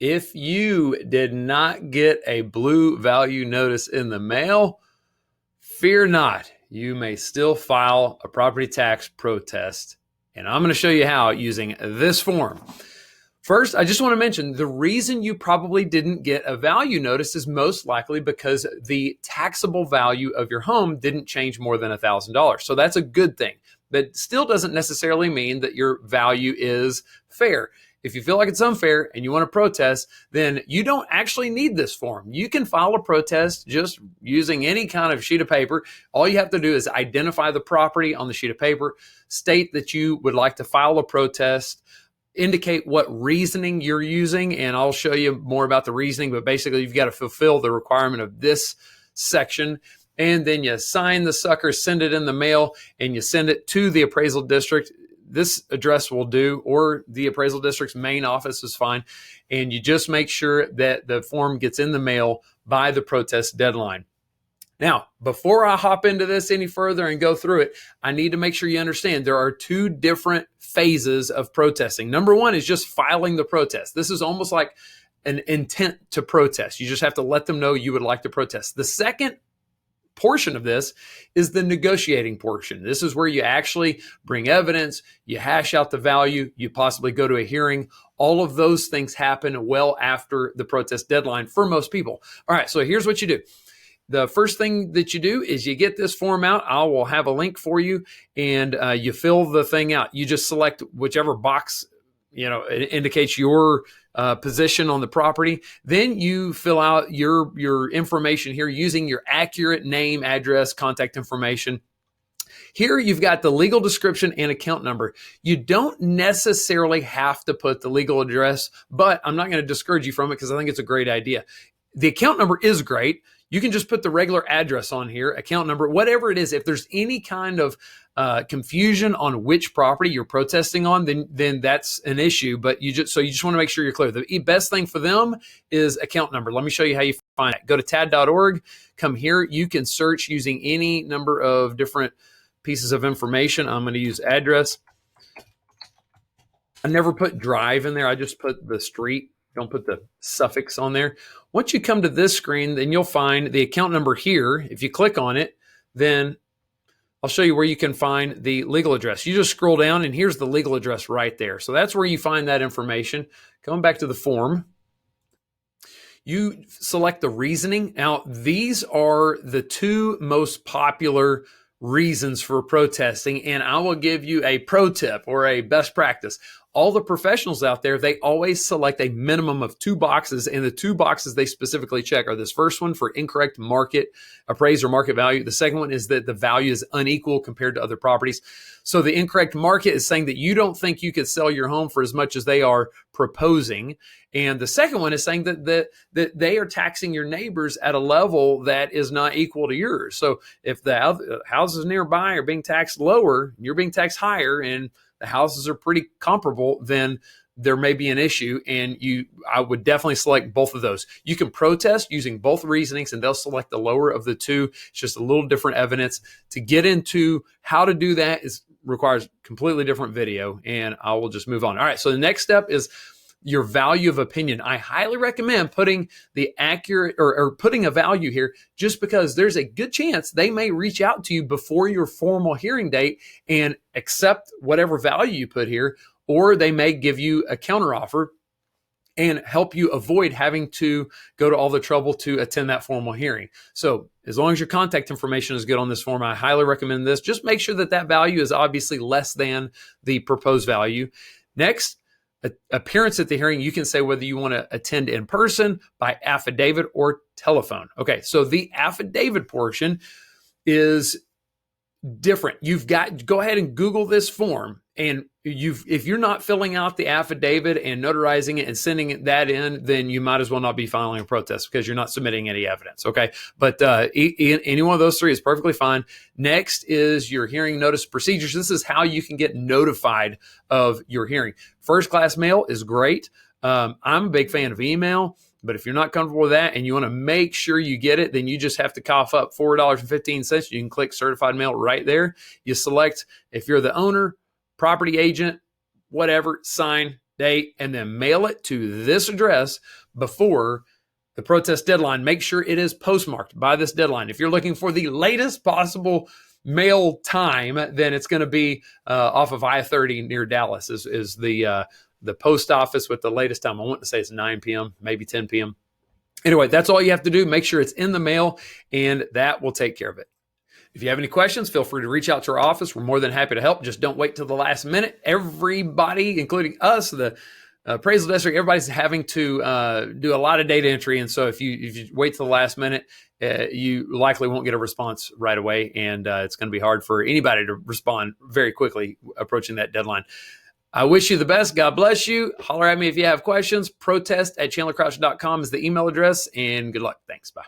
If you did not get a blue value notice in the mail, fear not. You may still file a property tax protest. And I'm going to show you how using this form. First, I just want to mention the reason you probably didn't get a value notice is most likely because the taxable value of your home didn't change more than $1,000. So that's a good thing. That still doesn't necessarily mean that your value is fair. If you feel like it's unfair and you want to protest, then you don't actually need this form. You can file a protest just using any kind of sheet of paper. All you have to do is identify the property on the sheet of paper, state that you would like to file a protest, indicate what reasoning you're using, and I'll show you more about the reasoning, but basically you've got to fulfill the requirement of this section. And then you sign the sucker, send it in the mail, and you send it to the appraisal district. This address will do, or the appraisal district's main office is fine. And you just make sure that the form gets in the mail by the protest deadline. Now, before I hop into this any further and go through it, I need to make sure you understand there are two different phases of protesting. Number one is just filing the protest. This is almost like an intent to protest. You just have to let them know you would like to protest. The second portion of this is the negotiating portion. This is where you actually bring evidence, you hash out the value, you possibly go to a hearing. All of those things happen well after the protest deadline for most people. All right, so here's what you do. The first thing that you do is you get this form out. I will have a link for you, and you fill the thing out. You just select whichever box indicates your position on the property. Then you fill out your information here using your accurate name, address, contact information. Here you've got the legal description and account number. You don't necessarily have to put the legal address, but I'm not going to discourage you from it because I think it's a great idea. The account number is great. You can just put the regular address on here, account number, whatever it is. If there's any kind of confusion on which property you're protesting on, then that's an issue. But you just want to make sure you're clear. The best thing for them is account number. Let me show you how you find it. Go to tad.org. Come here. You can search using any number of different pieces of information. I'm going to use address. I never put drive in there. I just put the street. Don't put the suffix on there. Once you come to this screen, then you'll find the account number here. If you click on it, then I'll show you where you can find the legal address. You just scroll down and here's the legal address right there. So that's where you find that information. Going back to the form, you select the reasoning. Now, these are the two most popular reasons for protesting, and I will give you a pro tip or a best practice. All the professionals out there, they always select a minimum of two boxes, and the two boxes they specifically check are this first one for incorrect market appraised or market value. The second one is that the value is unequal compared to other properties. So the incorrect market is saying that you don't think you could sell your home for as much as they are proposing. And the second one is saying that they are taxing your neighbors at a level that is not equal to yours. So if the houses nearby are being taxed lower, you're being taxed higher, and the houses are pretty comparable, then there may be an issue, and I would definitely select both of those. You can protest using both reasonings, and they'll select the lower of the two. It's just a little different evidence. To get into how to do that requires completely different video, and I will just move on. All right, so the next step is your value of opinion. I highly recommend putting the accurate or putting a value here, just because there's a good chance they may reach out to you before your formal hearing date and accept whatever value you put here, or they may give you a counteroffer and help you avoid having to go to all the trouble to attend that formal hearing. So as long as your contact information is good on this form, I highly recommend this. Just make sure that value is obviously less than the proposed value. Next, appearance at the hearing. You can say whether you want to attend in person, by affidavit, or telephone. Okay, so the affidavit portion is different. Go ahead and Google this form, and if you're not filling out the affidavit and notarizing it and sending that in, then you might as well not be filing a protest because you're not submitting any evidence. Okay, but any one of those three is perfectly fine. Next is your hearing notice procedures. This is how you can get notified of your hearing. First class mail is great. I'm a big fan of email. But if you're not comfortable with that and you want to make sure you get it, then you just have to cough up $4.15. You can click certified mail right there. You select if you're the owner, property agent, whatever, sign, date, and then mail it to this address before the protest deadline. Make sure it is postmarked by this deadline. If you're looking for the latest possible mail time, then it's going to be off of I-30 near Dallas is the post office with the latest time. I want to say it's 9 p.m., maybe 10 p.m. Anyway, that's all you have to do. Make sure it's in the mail, and that will take care of it. If you have any questions, feel free to reach out to our office. We're more than happy to help. Just don't wait till the last minute. Everybody, including us, the appraisal district, everybody's having to do a lot of data entry. And so if you wait till the last minute, you likely won't get a response right away. And it's going to be hard for anybody to respond very quickly approaching that deadline. I wish you the best. God bless you. Holler at me if you have questions. Protest@chandlercrouch.com is the email address. And good luck. Thanks. Bye.